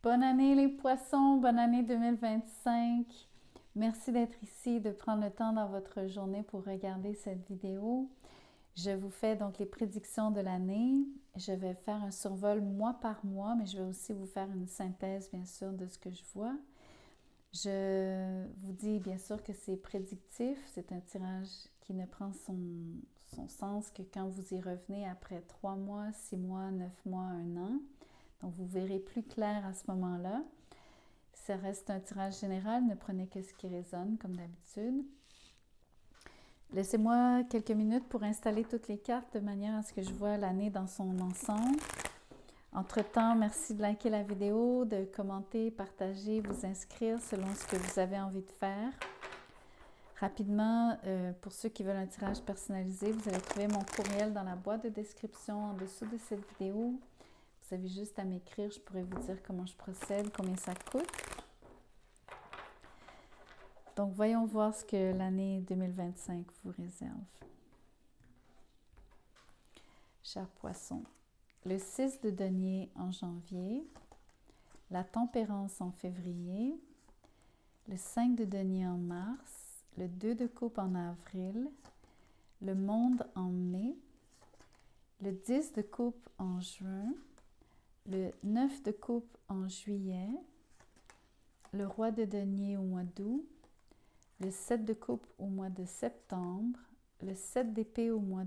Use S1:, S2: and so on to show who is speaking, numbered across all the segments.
S1: Bonne année les poissons, bonne année 2025. Merci d'être ici, de prendre le temps dans votre journée pour regarder cette vidéo. Je vous fais donc les prédictions de l'année. Je vais faire un survol mois par mois, mais je vais aussi vous faire une synthèse bien sûr de ce que je vois. Je vous dis bien sûr que c'est prédictif, c'est un tirage qui ne prend son sens que quand vous y revenez après 3 mois, 6 mois, 9 mois, 1 an. Donc vous verrez plus clair à ce moment-là. Ça reste un tirage général, ne prenez que ce qui résonne comme d'habitude. Laissez-moi quelques minutes pour installer toutes les cartes de manière à ce que je vois l'année dans son ensemble. Entre-temps, merci de liker la vidéo, de commenter, partager, vous inscrire selon ce que vous avez envie de faire. Rapidement, pour ceux qui veulent un tirage personnalisé, vous allez trouver mon courriel dans la boîte de description en dessous de cette vidéo. Vous avez juste à m'écrire, je pourrais vous dire comment je procède, combien ça coûte. Donc, voyons voir ce que l'année 2025 vous réserve. Chers poissons, le 6 de denier en janvier, la tempérance en février, le 5 de denier en mars, le 2 de coupe en avril, le monde en mai, le 10 de coupe en juin, le 9 de coupe en juillet, le roi de denier au mois d'août, le 7 de coupe au mois de septembre, le 7 d'épée au mois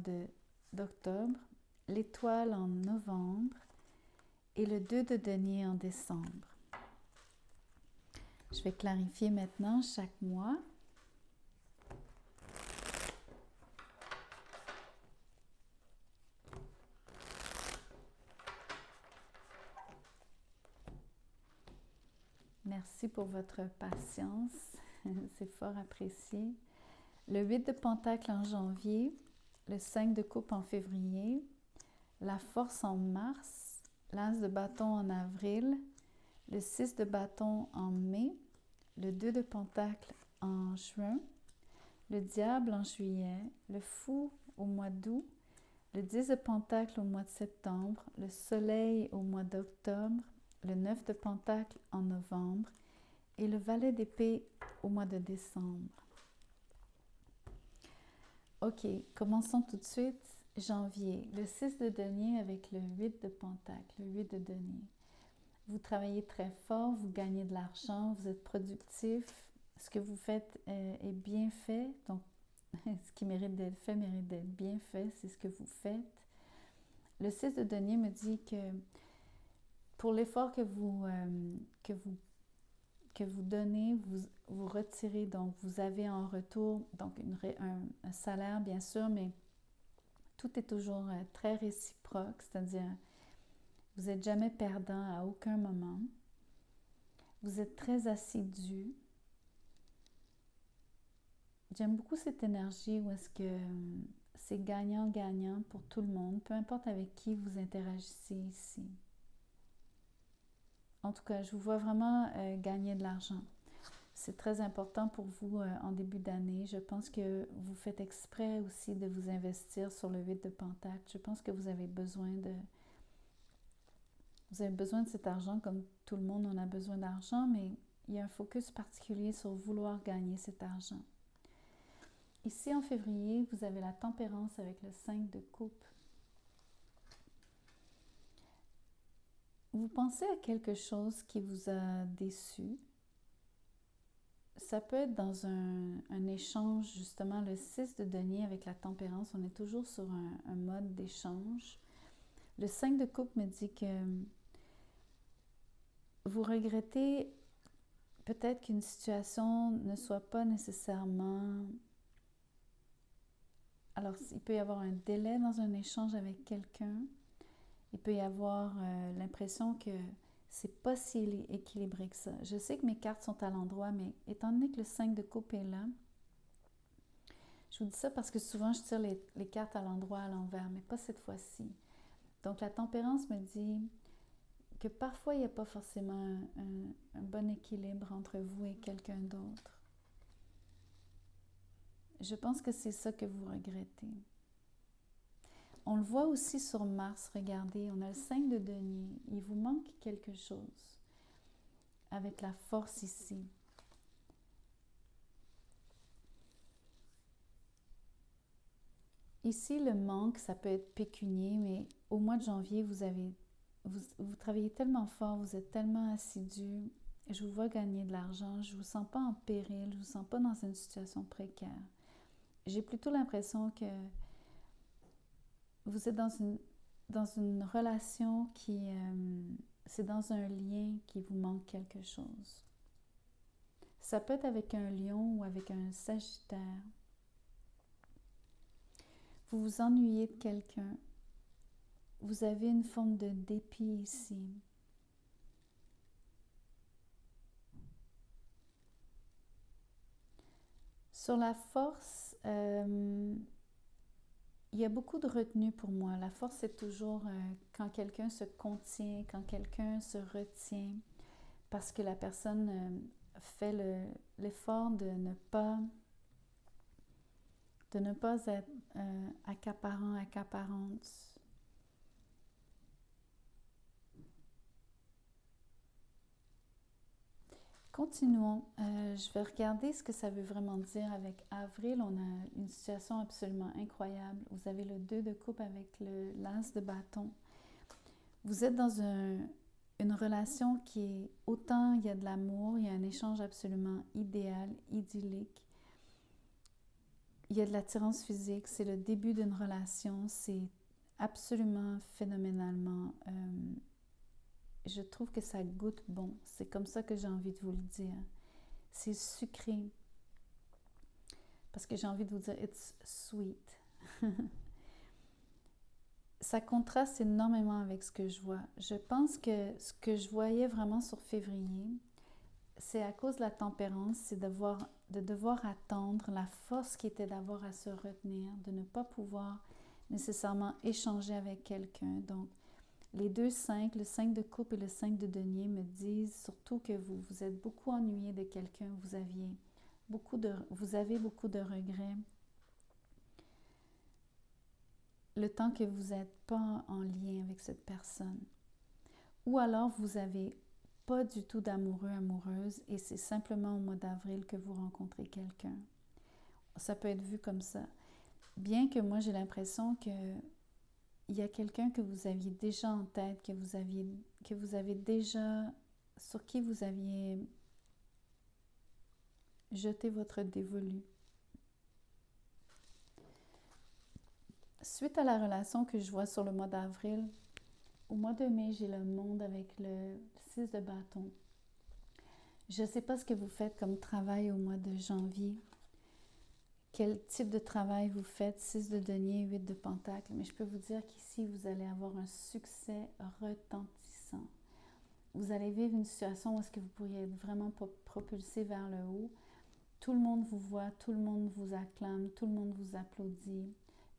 S1: d'octobre, l'étoile en novembre et le 2 de denier en décembre. Je vais clarifier maintenant chaque mois. Merci pour votre patience, c'est fort apprécié. Le 8 de pentacle en janvier, le 5 de coupe en février, la force en mars, l'as de bâton en avril, le 6 de bâton en mai, le 2 de pentacle en juin, le diable en juillet, le fou au mois d'août, le 10 de pentacle au mois de septembre, le soleil au mois d'octobre, le 9 de pentacle en novembre et le valet d'épée au mois de décembre. Ok, commençons tout de suite. Janvier, le 6 de denier avec le 8 de pentacle, le 8 de denier. Vous travaillez très fort, vous gagnez de l'argent, vous êtes productif. Ce que vous faites est bien fait. Donc, ce qui mérite d'être fait mérite d'être bien fait. C'est ce que vous faites. Le 6 de denier me dit que pour l'effort que vous donnez, vous retirez. Donc, vous avez en retour donc un salaire, bien sûr, mais tout est toujours très réciproque, c'est-à-dire vous n'êtes jamais perdant à aucun moment. Vous êtes très assidu. J'aime beaucoup cette énergie où est-ce que c'est gagnant-gagnant pour tout le monde, peu importe avec qui vous interagissez ici. En tout cas, je vous vois vraiment gagner de l'argent. C'est très important pour vous en début d'année. Je pense que vous faites exprès aussi de vous investir sur le 8 de pentacle. Je pense que vous avez besoin de cet argent comme tout le monde en a besoin d'argent, mais il y a un focus particulier sur vouloir gagner cet argent. Ici, en février, vous avez la tempérance avec le 5 de coupe. Vous pensez à quelque chose qui vous a déçu. Ça peut être dans un échange, justement, le 6 de denier avec la tempérance. On est toujours sur un mode d'échange. Le 5 de coupe me dit que vous regrettez peut-être qu'une situation ne soit pas nécessairement... Alors, il peut y avoir un délai dans un échange avec quelqu'un. Il peut y avoir l'impression que c'est pas si équilibré que ça. Je sais que mes cartes sont à l'endroit, mais étant donné que le 5 de coupe est là, je vous dis ça parce que souvent je tire les cartes à l'endroit, à l'envers, mais pas cette fois-ci. Donc la tempérance me dit que parfois il n'y a pas forcément un bon équilibre entre vous et quelqu'un d'autre. Je pense que c'est ça que vous regrettez. On le voit aussi sur Mars, regardez, on a le 5 de denier. Il vous manque quelque chose. avec la force ici. Ici, le manque, ça peut être pécunier, mais au mois de janvier, vous travaillez tellement fort, vous êtes tellement assidu. Je vous vois gagner de l'argent, je ne vous sens pas en péril, je ne vous sens pas dans une situation précaire. J'ai plutôt l'impression que vous êtes dans une relation qui... c'est dans un lien qui vous manque quelque chose. Ça peut être avec un lion ou avec un sagittaire. Vous vous ennuyez de quelqu'un. Vous avez une forme de dépit ici. Sur la force, il y a beaucoup de retenue pour moi. La force, c'est toujours quand quelqu'un se contient, quand quelqu'un se retient, parce que la personne fait l'effort de ne pas être accaparant, accaparante. Continuons. Je vais regarder ce que ça veut vraiment dire avec avril. On a une situation absolument incroyable. Vous avez le 2 de coupe avec l'as de bâton. Vous êtes dans une relation qui est autant il y a de l'amour, il y a un échange absolument idéal, idyllique. Il y a de l'attirance physique, c'est le début d'une relation, c'est absolument phénoménalement... je trouve que ça goûte bon. C'est comme ça que j'ai envie de vous le dire. C'est sucré. Parce que j'ai envie de vous dire, it's sweet. Ça contraste énormément avec ce que je vois. Je pense que ce que je voyais vraiment sur février, c'est à cause de la tempérance, c'est de devoir attendre, la force qui était d'avoir à se retenir, de ne pas pouvoir nécessairement échanger avec quelqu'un. Donc, les 2 5, le 5 de coupe et le 5 de denier me disent surtout que vous êtes beaucoup ennuyé de quelqu'un, vous avez beaucoup de regrets. Le temps que vous n'êtes pas en lien avec cette personne. Ou alors vous n'avez pas du tout d'amoureux, amoureuse et c'est simplement au mois d'avril que vous rencontrez quelqu'un. Ça peut être vu comme ça. Bien que moi j'ai l'impression que il y a quelqu'un que vous aviez déjà en tête, que vous avez déjà, sur qui vous aviez jeté votre dévolu. Suite à la relation que je vois sur le mois d'avril, au mois de mai, j'ai le monde avec le 6 de bâton. Je ne sais pas ce que vous faites comme travail au mois de janvier. Quel type de travail vous faites, 6 de denier, 8 de pentacle. Mais je peux vous dire qu'ici, vous allez avoir un succès retentissant. Vous allez vivre une situation où est-ce que vous pourriez être vraiment propulsé vers le haut. Tout le monde vous voit, tout le monde vous acclame, tout le monde vous applaudit.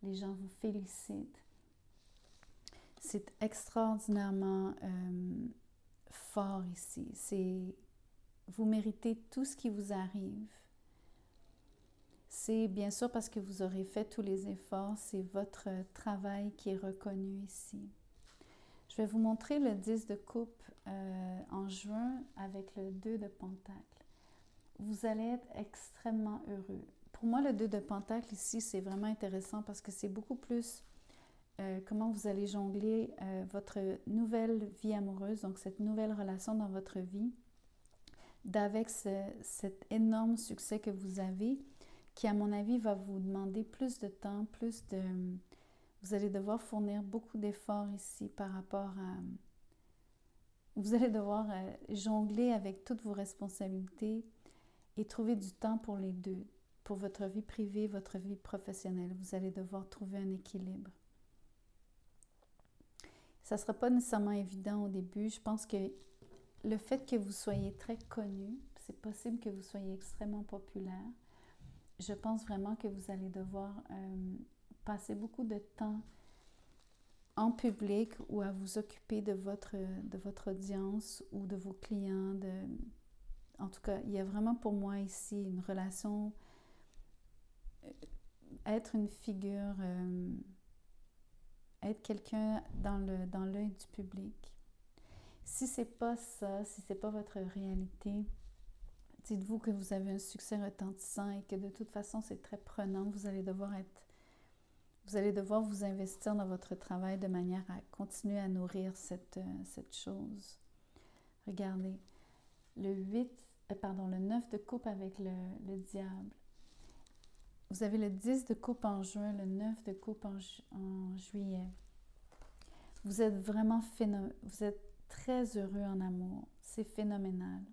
S1: Les gens vous félicitent. C'est extraordinairement fort ici. Vous méritez tout ce qui vous arrive. C'est bien sûr parce que vous aurez fait tous les efforts, c'est votre travail qui est reconnu ici. Je vais vous montrer le 10 de coupe en juin avec le 2 de pentacle. Vous allez être extrêmement heureux. Pour moi, le 2 de pentacle ici, c'est vraiment intéressant parce que c'est beaucoup plus comment vous allez jongler votre nouvelle vie amoureuse, donc cette nouvelle relation dans votre vie, d'avec cet énorme succès que vous avez, qui, à mon avis, va vous demander plus de temps, vous allez devoir fournir beaucoup d'efforts ici par rapport à... Vous allez devoir jongler avec toutes vos responsabilités et trouver du temps pour les deux, pour votre vie privée, votre vie professionnelle. Vous allez devoir trouver un équilibre. Ça ne sera pas nécessairement évident au début. Je pense que le fait que vous soyez très connu, c'est possible que vous soyez extrêmement populaire. Je pense vraiment que vous allez devoir passer beaucoup de temps en public ou à vous occuper de votre audience ou de vos clients. En tout cas, il y a vraiment pour moi ici une relation, être une figure, être quelqu'un dans l'œil du public. Si c'est pas ça, si c'est pas votre réalité, dites-vous que vous avez un succès retentissant et que de toute façon, c'est très prenant. Vous allez devoir vous investir dans votre travail de manière à continuer à nourrir cette chose. Regardez, le 9 de coupe avec le diable. Vous avez le 10 de coupe en juin, le 9 de coupe en juillet. Vous êtes vraiment vous êtes très heureux en amour. C'est phénoménal.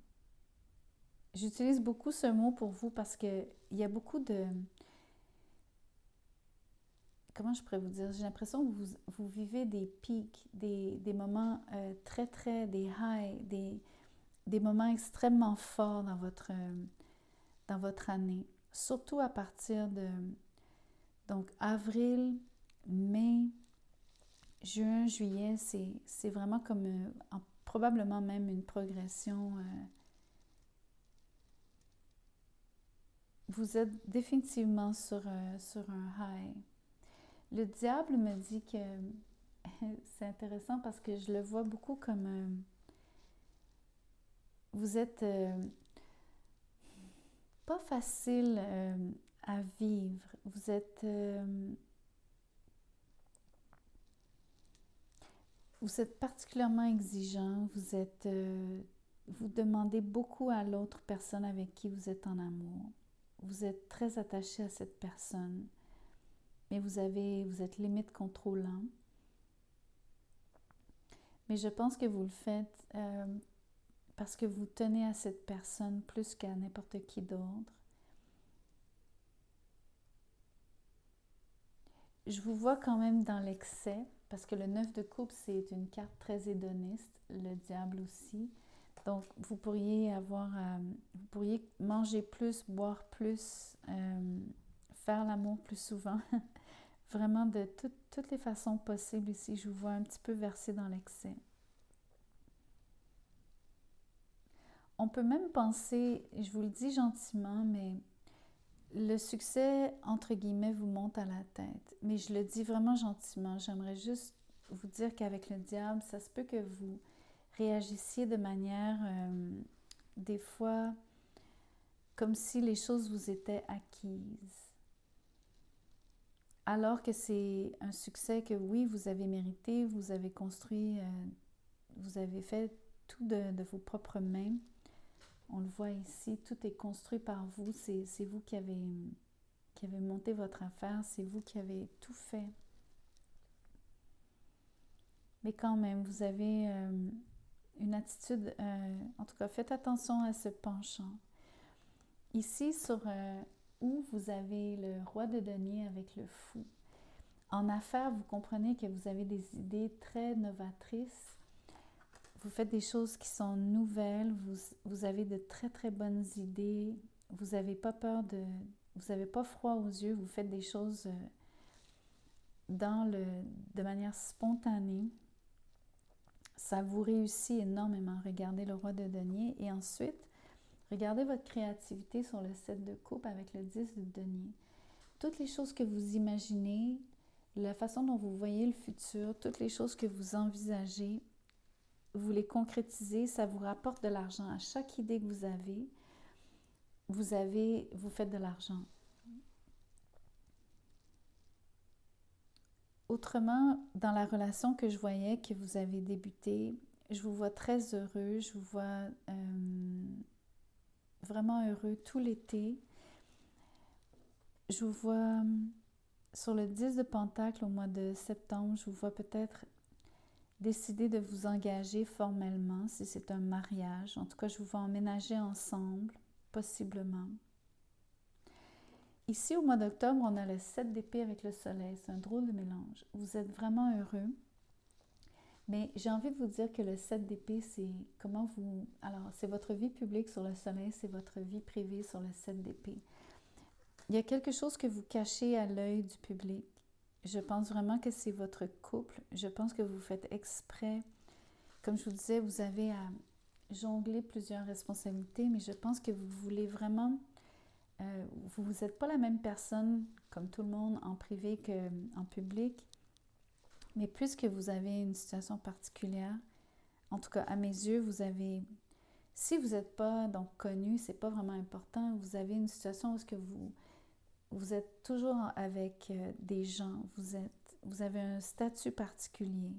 S1: J'utilise beaucoup ce mot pour vous parce qu'il y a beaucoup de... Comment je pourrais vous dire? J'ai l'impression que vous vivez des pics, des moments des highs, des moments extrêmement forts dans votre année. Surtout à partir de donc avril, mai, juin, juillet, c'est vraiment comme probablement même une progression. Vous êtes définitivement sur un high. Le diable me dit que c'est intéressant parce que je le vois beaucoup comme vous êtes pas facile à vivre. Vous êtes particulièrement exigeant. Vous demandez beaucoup à l'autre personne avec qui vous êtes en amour. Vous êtes très attaché à cette personne, mais vous êtes limite contrôlant. Mais je pense que vous le faites parce que vous tenez à cette personne plus qu'à n'importe qui d'autre. Je vous vois quand même dans l'excès, parce que le 9 de coupe, c'est une carte très hédoniste, le diable aussi. Donc, vous pourriez manger plus, boire plus, faire l'amour plus souvent. Vraiment de toutes les façons possibles ici, je vous vois un petit peu versé dans l'excès. On peut même penser, je vous le dis gentiment, mais le succès, entre guillemets, vous monte à la tête. Mais je le dis vraiment gentiment. J'aimerais juste vous dire qu'avec le diable, ça se peut que vous réagissiez de manière, des fois, comme si les choses vous étaient acquises. Alors que c'est un succès que oui, vous avez mérité, vous avez construit, vous avez fait tout de vos propres mains. On le voit ici, tout est construit par vous. C'est vous qui avez monté votre affaire, c'est vous qui avez tout fait. Mais quand même, vous avez une attitude, en tout cas, faites attention à ce penchant. Ici, sur où vous avez le roi de denier avec le fou. En affaires, vous comprenez que vous avez des idées très novatrices. Vous faites des choses qui sont nouvelles, vous avez de très très bonnes idées, vous n'avez pas peur vous n'avez pas froid aux yeux, vous faites des choses de manière spontanée. Ça vous réussit énormément. Regardez le roi de denier et ensuite, regardez votre créativité sur le 7 de coupe avec le 10 de denier. Toutes les choses que vous imaginez, la façon dont vous voyez le futur, toutes les choses que vous envisagez, vous les concrétisez, ça vous rapporte de l'argent. À chaque idée que vous faites de l'argent. Autrement, dans la relation que je voyais que vous avez débuté, je vous vois très heureux, je vous vois vraiment heureux tout l'été. Je vous vois sur le 10 de Pentacle au mois de septembre, je vous vois peut-être décider de vous engager formellement si c'est un mariage. En tout cas, je vous vois emménager ensemble, possiblement. Ici, au mois d'octobre, on a le 7 d'épée avec le soleil. C'est un drôle de mélange. Vous êtes vraiment heureux. Mais j'ai envie de vous dire que le 7 d'épée, c'est comment vous... Alors, c'est votre vie publique sur le soleil, c'est votre vie privée sur le 7 d'épée. Il y a quelque chose que vous cachez à l'œil du public. Je pense vraiment que c'est votre couple. Je pense que vous faites exprès. Comme je vous disais, vous avez à jongler plusieurs responsabilités, mais je pense que vous voulez vraiment... vous n'êtes pas la même personne, comme tout le monde, en privé qu'en public. Mais puisque vous avez une situation particulière en tout cas à mes yeux, vous avez, si vous n'êtes pas donc connu, c'est pas vraiment important, vous avez une situation où est-ce que vous êtes toujours avec des gens, vous avez un statut particulier.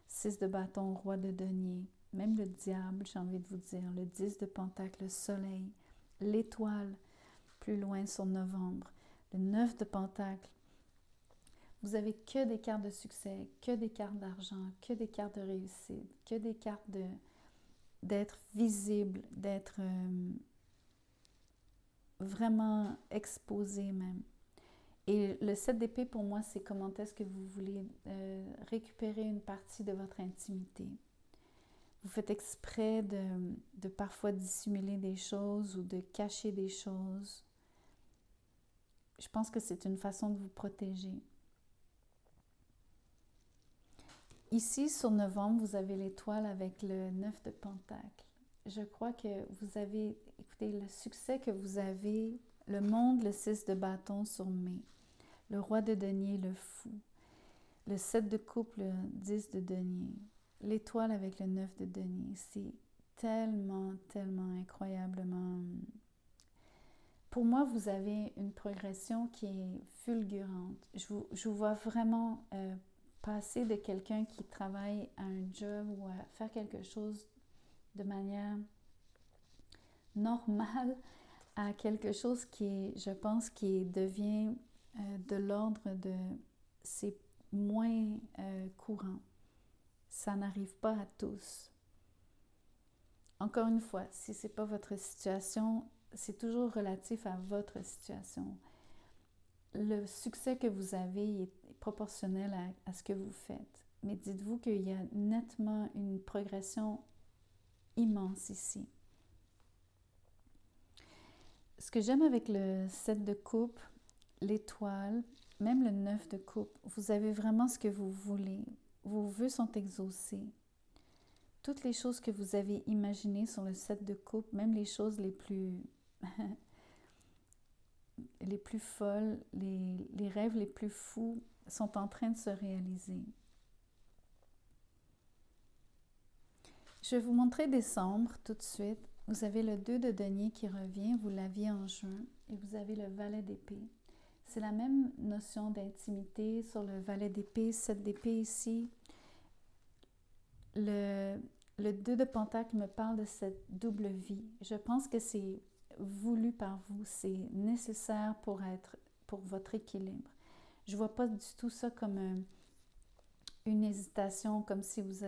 S1: 6 de bâton, roi de denier, même le diable, j'ai envie de vous dire, le 10 de pentacle, le soleil, l'étoile, plus loin sur novembre, le 9 de pentacle. Vous avez que des cartes de succès, que des cartes d'argent, que des cartes de réussite, que des cartes d'être visible, d'être vraiment exposé même. Et le 7 d'épée, pour moi, c'est comment est-ce que vous voulez récupérer une partie de votre intimité. Vous faites exprès de parfois dissimuler des choses ou de cacher des choses. Je pense que c'est une façon de vous protéger. Ici, sur novembre, vous avez l'étoile avec le 9 de pentacle. Je crois que vous avez, écoutez, le succès que vous avez, le monde, le 6 de bâton sur mai. Le roi de denier, le fou. Le 7 de coupe, le 10 de denier. L'étoile avec le 9 de denier. C'est tellement, tellement incroyablement... Pour moi, vous avez une progression qui est fulgurante. Je vous vois vraiment passer de quelqu'un qui travaille à un job ou à faire quelque chose de manière normale à quelque chose qui est, je pense, qui devient de l'ordre de... c'est moins courant. Ça n'arrive pas à tous. Encore une fois, si ce n'est pas votre situation, c'est toujours relatif à votre situation. Le succès que vous avez est proportionnel à ce que vous faites. Mais dites-vous qu'il y a nettement une progression immense ici. Ce que j'aime avec le 7 de coupe, l'étoile, même le 9 de coupe, vous avez vraiment ce que vous voulez. Vos vœux sont exaucés. Toutes les choses que vous avez imaginées sur le 7 de coupe, même les choses les plus les plus folles, les rêves les plus fous sont en train de se réaliser. Je vais vous montrer décembre tout de suite. Vous avez le 2 de denier qui revient, vous l'aviez en juin, et vous avez le valet d'épée. C'est la même notion d'intimité sur le valet d'épée, 7 d'épée ici. Le 2 de pentacle me parle de cette double vie. Je pense que c'est voulu par vous, c'est nécessaire pour votre équilibre. Je ne vois pas du tout ça comme une hésitation, comme si vous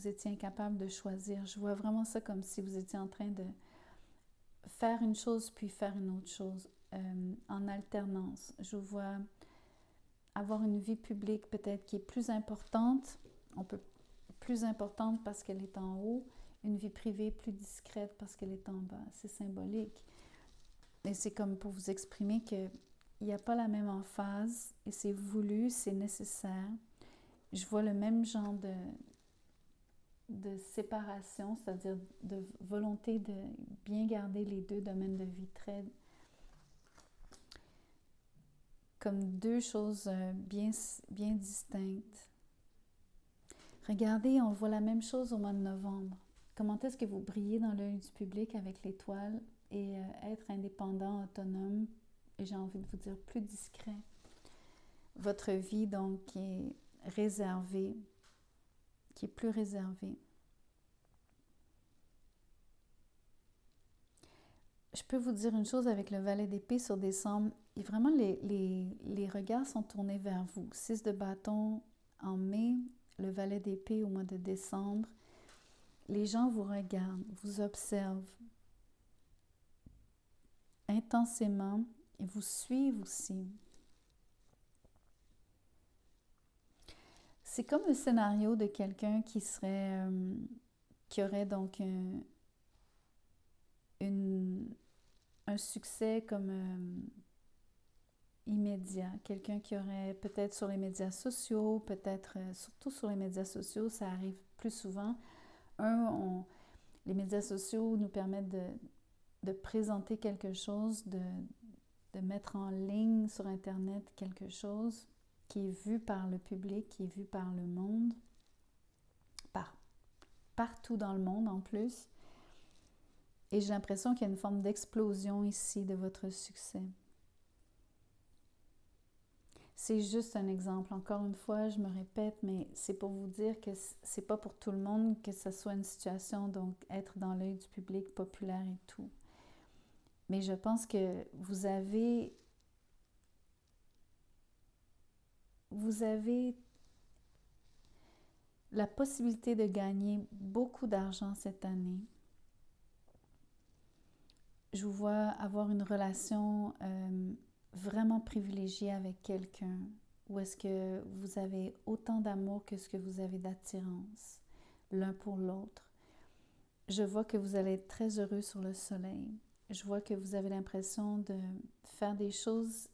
S1: étiez incapable de choisir. Je vois vraiment ça comme si vous étiez en train de faire une chose puis faire une autre chose en alternance. Je vous vois avoir une vie publique peut-être qui est plus importante, plus importante parce qu'elle est en haut, une vie privée plus discrète parce qu'elle est en bas. C'est symbolique. Et c'est comme pour vous exprimer qu'il n'y a pas la même emphase et c'est voulu, c'est nécessaire. Je vois le même genre de séparation, c'est-à-dire de volonté de bien garder les deux domaines de vie très comme deux choses bien distinctes. Regardez, on voit la même chose au mois de novembre. Comment est-ce que vous brillez dans l'œil du public avec l'étoile et être indépendant, autonome, et j'ai envie de vous dire plus discret. Votre vie, donc, qui est réservée, qui est plus réservée. Je peux vous dire une chose avec le valet d'épée sur décembre, et vraiment les regards sont tournés vers vous. 6 de bâton en mai, le valet d'épée au mois de décembre. Les gens vous regardent, vous observent intensément et vous suivent aussi. C'est comme le scénario de quelqu'un qui aurait donc un succès comme immédiat. Quelqu'un qui aurait peut-être sur les médias sociaux, peut-être surtout sur les médias sociaux, ça arrive plus souvent. Les médias sociaux nous permettent de présenter quelque chose, de mettre en ligne sur Internet quelque chose qui est vu par le public, qui est vu par le monde, par partout dans le monde en plus. Et j'ai l'impression qu'il y a une forme d'explosion ici de votre succès. C'est juste un exemple. Encore une fois, je me répète, mais c'est pour vous dire que c'est pas pour tout le monde que ce soit une situation, donc être dans l'œil du public, populaire et tout. Mais je pense que vous avez la possibilité de gagner beaucoup d'argent cette année. Je vous vois avoir une relation vraiment privilégiée avec quelqu'un, où est-ce que vous avez autant d'amour que ce que vous avez d'attirance, l'un pour l'autre. Je vois que vous allez être très heureux sur le soleil. Je vois que vous avez l'impression de faire des choses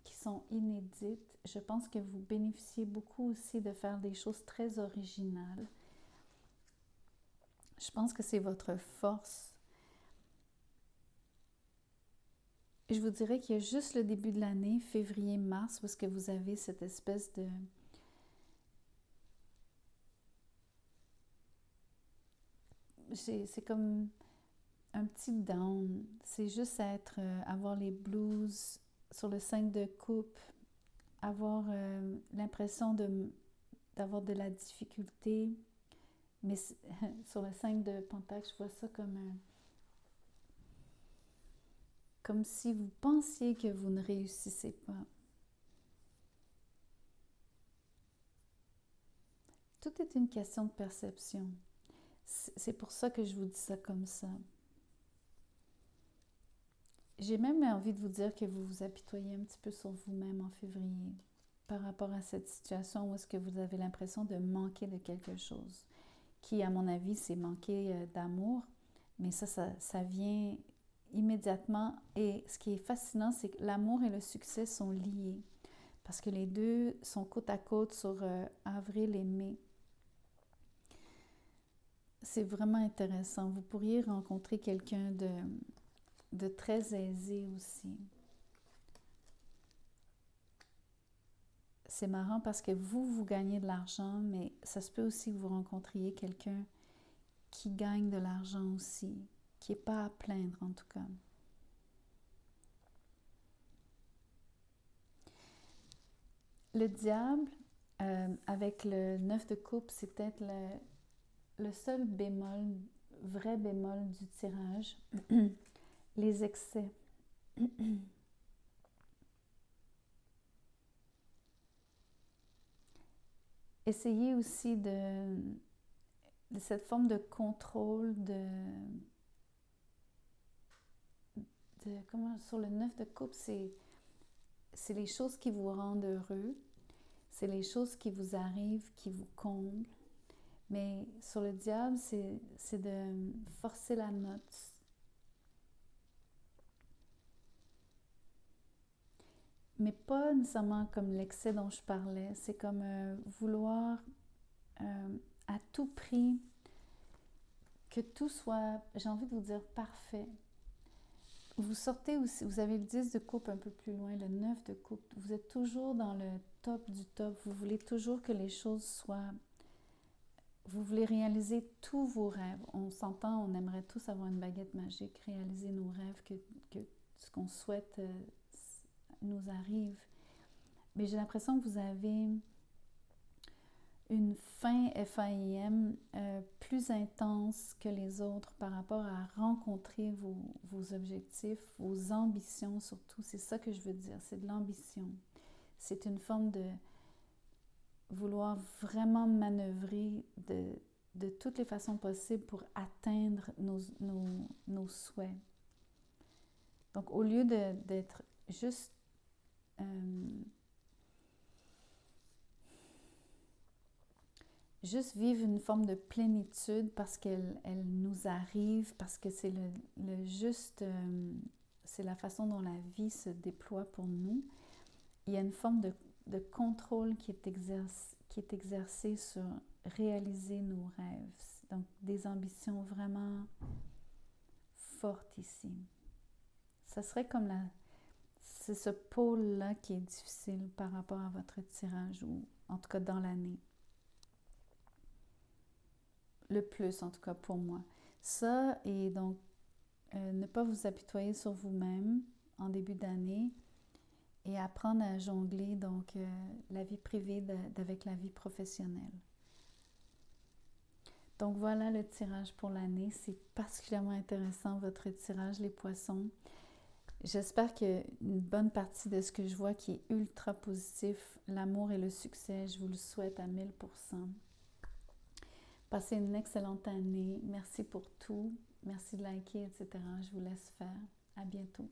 S1: qui sont inédites. Je pense que vous bénéficiez beaucoup aussi de faire des choses très originales. Je pense que c'est votre force. Je vous dirais qu'il y a juste le début de l'année, février-mars, où est-ce que vous avez cette espèce de... C'est comme un petit down. C'est juste avoir les blues sur le 5 de coupe, avoir l'impression d'avoir de la difficulté. Mais sur le 5 de pentacle, je vois ça comme si vous pensiez que vous ne réussissez pas. Tout est une question de perception. C'est pour ça que je vous dis ça comme ça. J'ai même envie de vous dire que vous vous apitoyez un petit peu sur vous-même en février par rapport à cette situation où est-ce que vous avez l'impression de manquer de quelque chose, qui, à mon avis, c'est manquer d'amour, mais ça vient immédiatement. Et ce qui est fascinant, c'est que l'amour et le succès sont liés, parce que les deux sont côte à côte sur avril et mai. C'est vraiment intéressant. Vous pourriez rencontrer quelqu'un de très aisé aussi. C'est marrant parce que vous gagnez de l'argent, mais ça se peut aussi que vous rencontriez quelqu'un qui gagne de l'argent aussi, qui n'est pas à plaindre en tout cas. Le diable, avec le 9 de coupe, c'est peut-être le seul bémol, vrai bémol du tirage, les excès. Essayez aussi de cette forme de contrôle sur le 9 de coupe, c'est les choses qui vous rendent heureux, c'est les choses qui vous arrivent, qui vous comblent. Mais sur le diable, c'est de forcer la note. Mais pas nécessairement comme l'excès dont je parlais. C'est comme vouloir à tout prix que tout soit, j'ai envie de vous dire, parfait. Vous sortez aussi, vous avez le 10 de coupe un peu plus loin, le 9 de coupe. Vous êtes toujours dans le top du top. Vous voulez toujours que les choses soient... Vous voulez réaliser tous vos rêves. On s'entend, on aimerait tous avoir une baguette magique, réaliser nos rêves, que ce qu'on souhaite nous arrive. Mais j'ai l'impression que vous avez une fin FAIM plus intense que les autres par rapport à rencontrer vos objectifs, vos ambitions surtout. C'est ça que je veux dire, c'est de l'ambition. C'est une forme de vouloir vraiment manœuvrer de toutes les façons possibles pour atteindre nos souhaits. Donc, au lieu d'être juste vivre une forme de plénitude parce qu'elle nous arrive, parce que c'est le juste, c'est la façon dont la vie se déploie pour nous. Il y a une forme de contrôle qui est exercée sur réaliser nos rêves. Donc, des ambitions vraiment fortes ici. Ça serait comme c'est ce pôle-là qui est difficile par rapport à votre tirage, ou en tout cas dans l'année. le plus, en tout cas pour moi. Ça, et donc, ne pas vous apitoyer sur vous-même en début d'année et apprendre à jongler donc la vie privée avec la vie professionnelle. Donc voilà le tirage pour l'année. C'est particulièrement intéressant votre tirage, les poissons. J'espère qu'une bonne partie de ce que je vois qui est ultra positif, l'amour et le succès, je vous le souhaite à 1000%. Passez une excellente année. Merci pour tout. Merci de liker, etc. Je vous laisse faire. À bientôt.